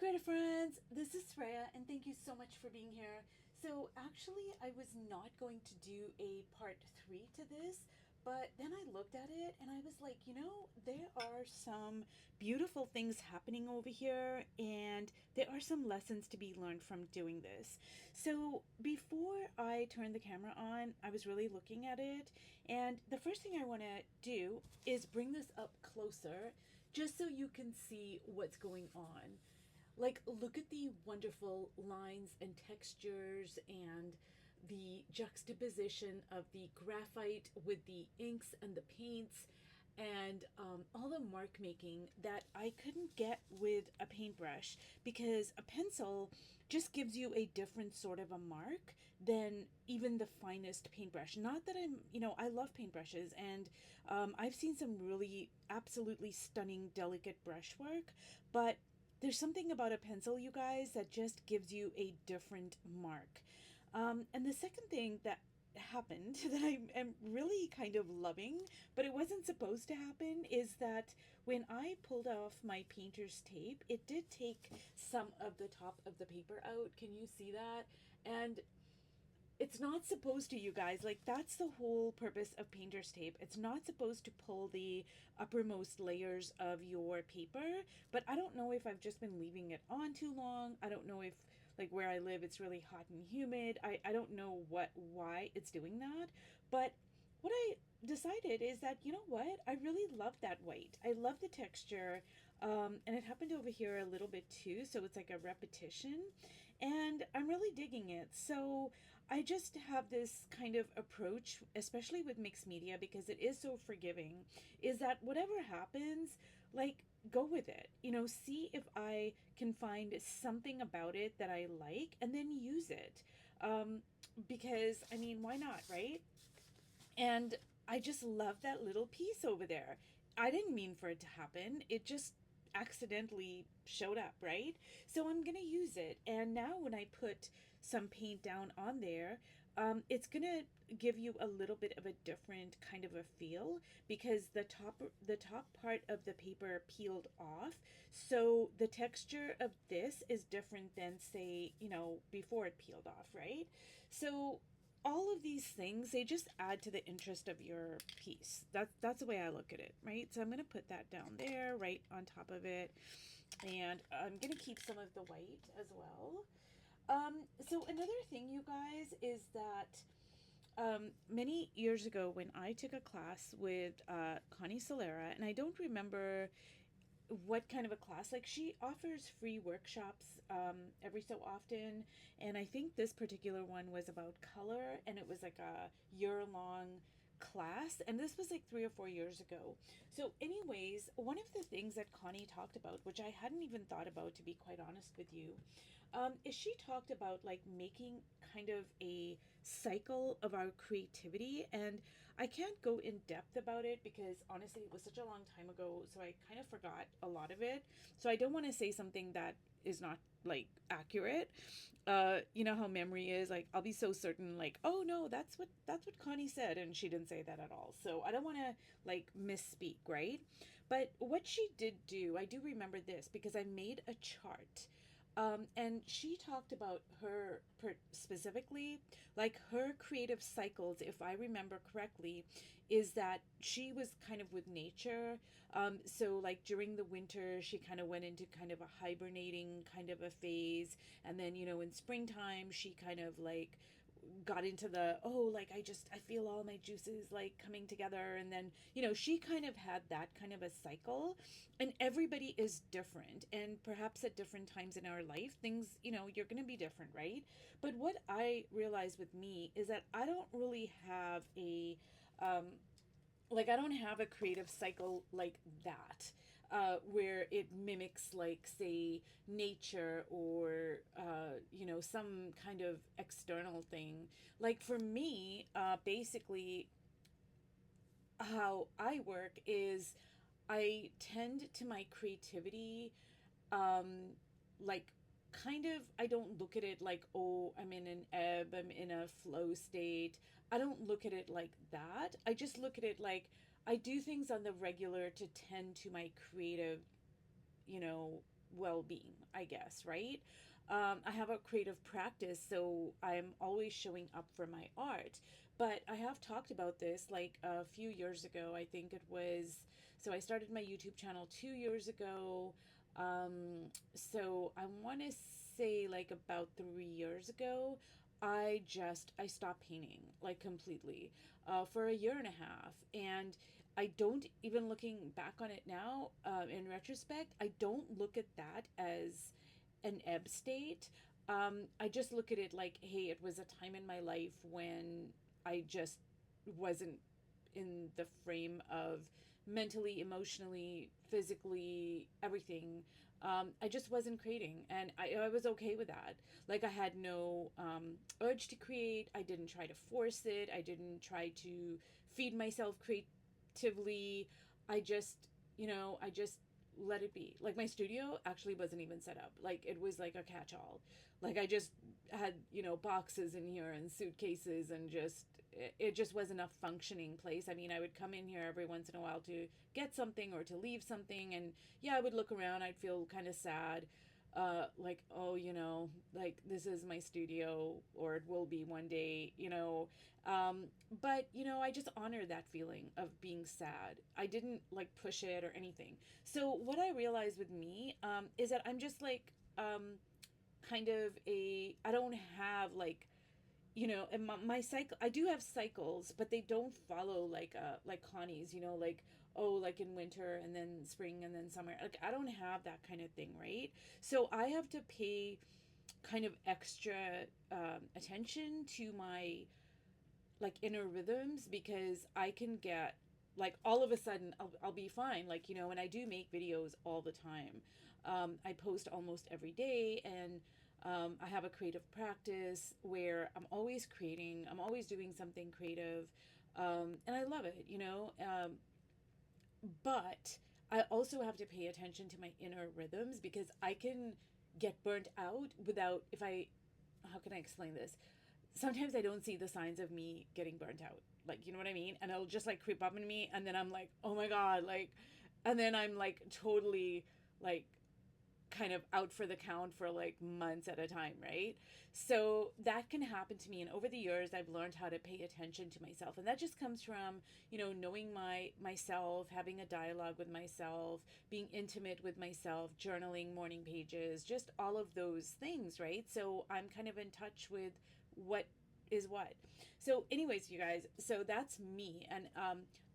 creative friends. This is Freya, and thank you so much for being here. So, actually, I was not going to do a part three to this, but then I looked at it and I was like, there are some beautiful things happening over here, and there are some lessons to be learned from doing this. So, before I turned the camera on, I was really looking at it, and the first thing I want to do is bring this up closer just so you can see what's going on. Like, look at the wonderful lines and textures and the juxtaposition of the graphite with the inks and the paints and all the mark making that I couldn't get with a paintbrush, because a pencil just gives you a different sort of a mark than even the finest paintbrush. Not that I love paintbrushes, and I've seen some really absolutely stunning, delicate brushwork, but there's something about a pencil, you guys, that just gives you a different mark. And the second thing that happened that I am really kind of loving, but it wasn't supposed to happen, is that when I pulled off my painter's tape, it did take some of the top of the paper out. Can you see that? And it's not supposed to, you guys. Like, that's the whole purpose of painter's tape. It's not supposed to pull the uppermost layers of your paper, but I don't know if I've just been leaving it on too long. I don't know if, like, where I live it's really hot and humid. I don't know why it's doing that, but what I decided is that, you know what, I really love that white. I love the texture. And it happened over here a little bit too, so it's like a repetition, and I'm really digging it. So I just have this kind of approach, especially with mixed media, because it is so forgiving, is that whatever happens, like, go with it. See if I can find something about it that I like, and then use it. Because, I mean, why not, right? And I just love that little piece over there. I didn't mean for it to happen. It just accidentally showed up, right? So I'm going to use it. And now when I put some paint down on there, it's going to give you a little bit of a different kind of a feel, because the top part of the paper peeled off. So the texture of this is different than, say, before it peeled off, right? So all of these things, they just add to the interest of your piece. That's the way I look at it, right? So I'm going to put that down there right on top of it, and I'm going to keep some of the white as well. So another thing, you guys, is that many years ago when I took a class with Connie Solera, and I don't remember what kind of a class, like, she offers free workshops every so often, and I think this particular one was about color, and it was like a year-long class, and this was like 3 or 4 years ago. So anyways, one of the things that Connie talked about, which I hadn't even thought about, to be quite honest with you, is she talked about, like, making kind of a cycle of our creativity. And I can't go in depth about it because honestly it was such a long time ago, so I kind of forgot a lot of it. So I don't want to say something that is not, like, accurate. You know how memory is, like, I'll be so certain, like, oh no, that's what Connie said, and she didn't say that at all. So I don't want to, like, misspeak, right? But what she did do, I do remember this because I made a chart. And she talked about specifically, like, her creative cycles, if I remember correctly, is that she was kind of with nature. So, like, during the winter, she kind of went into kind of a hibernating kind of a phase. And then, in springtime, she kind of, like, got into the, oh, like, I feel all my juices, like, coming together. And then, she kind of had that kind of a cycle. And everybody is different, and perhaps at different times in our life things, you're going to be different, right? But what I realize with me is that I don't really have a like, I don't have a creative cycle like that, where it mimics, like, say, nature, or some kind of external thing. Like, for me, basically, how I work is I tend to my creativity, like, kind of, I don't look at it like, oh, I'm in an ebb, I'm in a flow state. I don't look at it like that. I just look at it like I do things on the regular to tend to my creative, you know well-being, I guess, right? I have a creative practice, so I'm always showing up for my art. But I have talked about this like a few years ago. I think it was, so I started my YouTube channel 2 years ago. So I want to say like about 3 years ago, I stopped painting like completely for a year and a half, and I don't even, looking back on it now, in retrospect, I don't look at that as an ebb state. I just look at it like, hey, it was a time in my life when I just wasn't in the frame of mentally, emotionally, physically, everything. I just wasn't creating, and I was okay with that. Like, I had no urge to create. I didn't try to force it. I didn't try to feed myself creatively. I just, I just let it be. Like, my studio actually wasn't even set up. Like, it was like a catch all. Like, I just had, boxes in here and suitcases, and just, it just wasn't a functioning place. I mean, I would come in here every once in a while to get something or to leave something, and yeah, I would look around. I'd feel kind of sad, like, oh, like, this is my studio, or it will be one day, but I just honor that feeling of being sad. I didn't like push it or anything. So what I realized with me, is that I'm just like, kind of a, I don't have like, and my cycle, I do have cycles, but they don't follow like Connie's, like, oh, like in winter and then spring and then summer. Like, I don't have that kind of thing, right? So I have to pay kind of extra attention to my like inner rhythms, because I can get like, all of a sudden I'll be fine, like, and I do make videos all the time. I post almost every day, and I have a creative practice where I'm always creating, I'm always doing something creative, and I love it, but I also have to pay attention to my inner rhythms, because I can get burnt out without, if I, how can I explain this? Sometimes I don't see the signs of me getting burnt out. Like, you know what I mean? And it'll just like creep up in me, and then I'm like, oh my God, like, and then I'm like totally like kind of out for the count for like months at a time, right? So that can happen to me, and over the years I've learned how to pay attention to myself, and that just comes from, knowing myself, having a dialogue with myself, being intimate with myself, journaling, morning pages, just all of those things, right? So I'm kind of in touch with what is what. So anyways, you guys, so that's me, and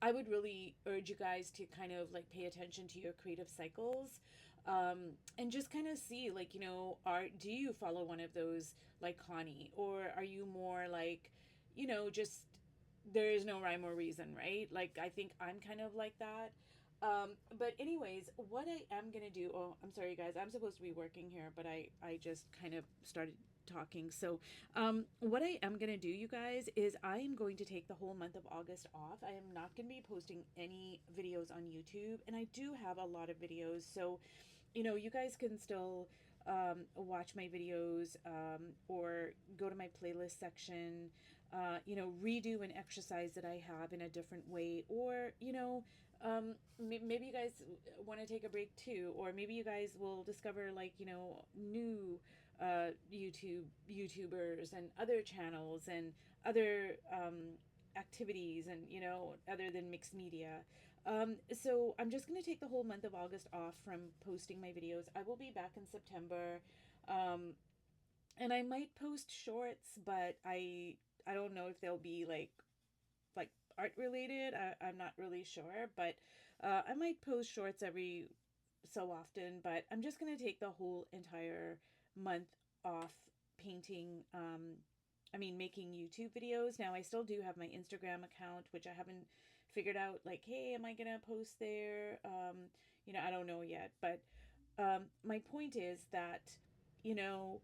I would really urge you guys to kind of like pay attention to your creative cycles, and just kind of see, like, do you follow one of those like Connie, or are you more like, just, there is no rhyme or reason, right? Like, I think I'm kind of like that. But anyways, what I am gonna do, oh, I'm sorry, guys, I'm supposed to be working here, but I just kind of started talking. So what I am gonna do, you guys, is I am going to take the whole month of August off. I am not gonna be posting any videos on YouTube, and I do have a lot of videos, so you guys can still watch my videos, or go to my playlist section, redo an exercise that I have in a different way, or, maybe you guys want to take a break too, or maybe you guys will discover like, new YouTubers and other channels and other activities, and, other than mixed media. So I'm just going to take the whole month of August off from posting my videos. I will be back in September. Um, and I might post shorts, but I don't know if they'll be like art related. I'm not really sure, but I might post shorts every so often, but I'm just going to take the whole entire month off painting, I mean, making YouTube videos. Now, I still do have my Instagram account, which I haven't figured out, like, hey, am I going to post there? I don't know yet. But my point is that, you know,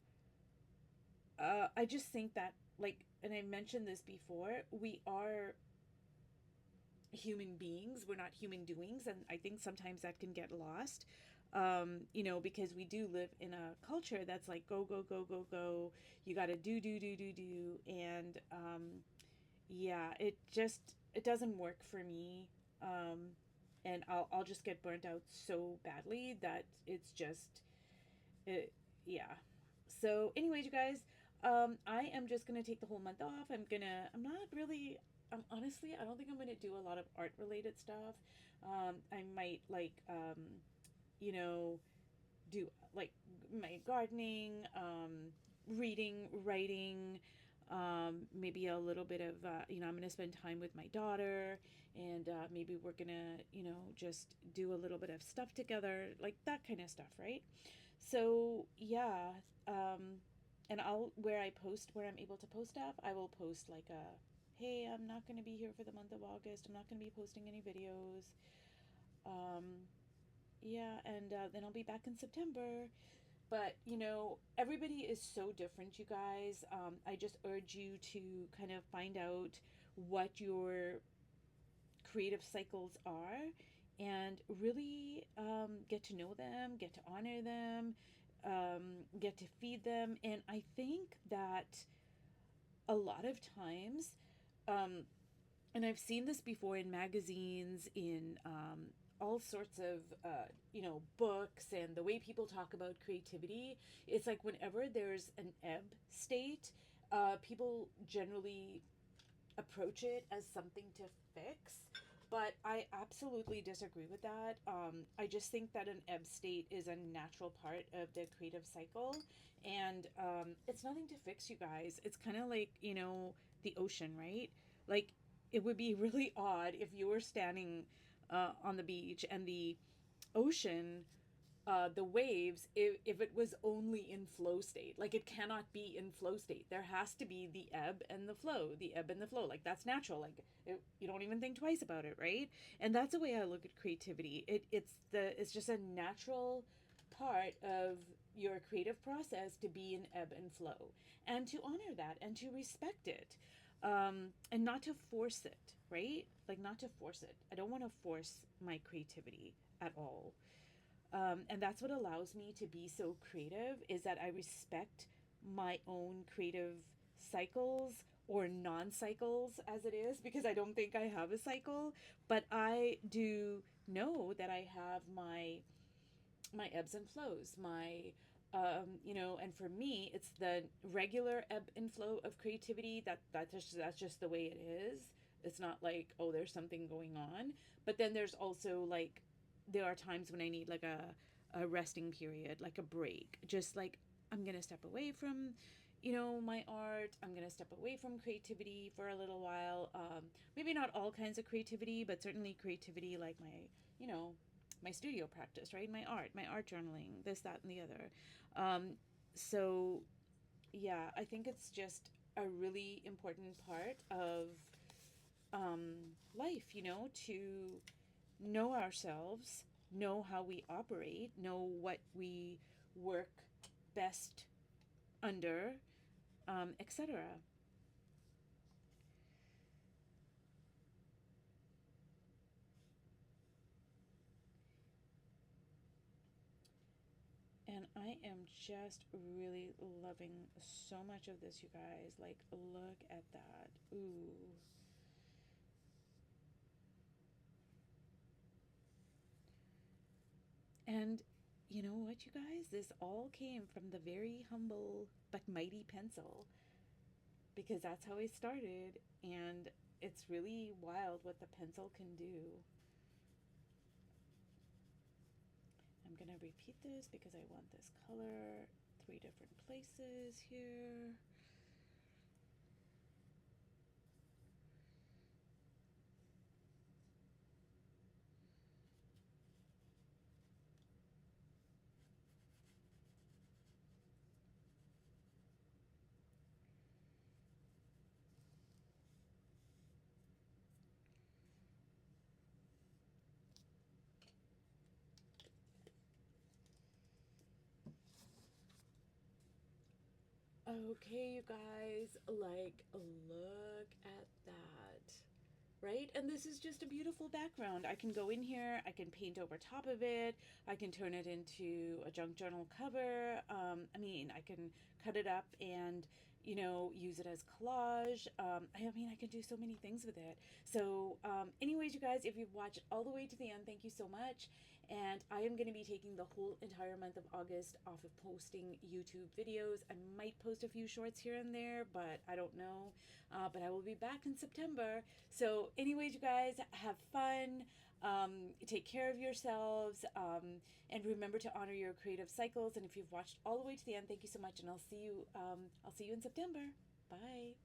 I just think that, like, and I mentioned this before, we are human beings. We're not human doings. And I think sometimes that can get lost, because we do live in a culture that's like, go, go, go, go, go. You got to do, do, do, do, do. And yeah, it doesn't work for me. And I'll just get burnt out so badly that it's just, It, yeah. So, anyways, you guys, I am just gonna take the whole month off. I'm not really. Honestly, I don't think I'm gonna do a lot of art related stuff. I might like, you know, do like my gardening, reading, writing, maybe a little bit of, I'm going to spend time with my daughter, and maybe we're going to, just do a little bit of stuff together, like that kind of stuff, right? So, yeah. And where I'm able to post stuff, I will post like hey, I'm not going to be here for the month of August. I'm not going to be posting any videos. Um, yeah, and then I'll be back in September. But, everybody is so different, you guys. I just urge you to kind of find out what your creative cycles are and really get to know them, get to honor them, get to feed them. And I think that a lot of times, um, and I've seen this before in magazines, in all sorts of books, and the way people talk about creativity. It's like whenever there's an ebb state, people generally approach it as something to fix. But I absolutely disagree with that. I just think that an ebb state is a natural part of the creative cycle, and it's nothing to fix, you guys. It's kind of like, the ocean, right? Like, it would be really odd if you were standing on the beach and the ocean, the waves, if it was only in flow state. Like, it cannot be in flow state. There has to be the ebb and the flow, the ebb and the flow. Like, that's natural. Like, you don't even think twice about it, right? And that's the way I look at creativity. It's just a natural part of your creative process to be in ebb and flow, and to honor that and to respect it, and not to force it, right? Like, not to force it. I don't want to force my creativity at all. And that's what allows me to be so creative, is that I respect my own creative cycles, or non-cycles as it is, because I don't think I have a cycle, but I do know that I have my ebbs and flows, my and for me, it's the regular ebb and flow of creativity. That's just the way it is. It's not like, oh, there's something going on. But then there's also like, there are times when I need like a resting period, like a break. Just like, I'm gonna step away from, my art. I'm gonna step away from creativity for a little while. Maybe not all kinds of creativity, but certainly creativity like you know, my studio practice, right? My art journaling, this, that, and the other. Um, so yeah, I think it's just a really important part of life, to know ourselves, know how we operate, know what we work best under, etc. And I am just really loving so much of this, you guys. Like, look at that. Ooh. And you know what, you guys? This all came from the very humble but mighty pencil, because that's how I started. And it's really wild what the pencil can do. I'm going to repeat this because I want this color 3 different places here. Okay, you guys, like, look at that. Right? And this is just a beautiful background. I can go in here, I can paint over top of it, I can turn it into a junk journal cover. I can cut it up and, use it as collage. I can do so many things with it. So, anyways, you guys, if you've watched all the way to the end, thank you so much. And I am going to be taking the whole entire month of August off of posting YouTube videos. I might post a few shorts here and there, but I don't know. But I will be back in September. So, anyways, you guys, have fun. Take care of yourselves. And remember to honor your creative cycles. And if you've watched all the way to the end, thank you so much. And I'll see you. I'll see you in September. Bye.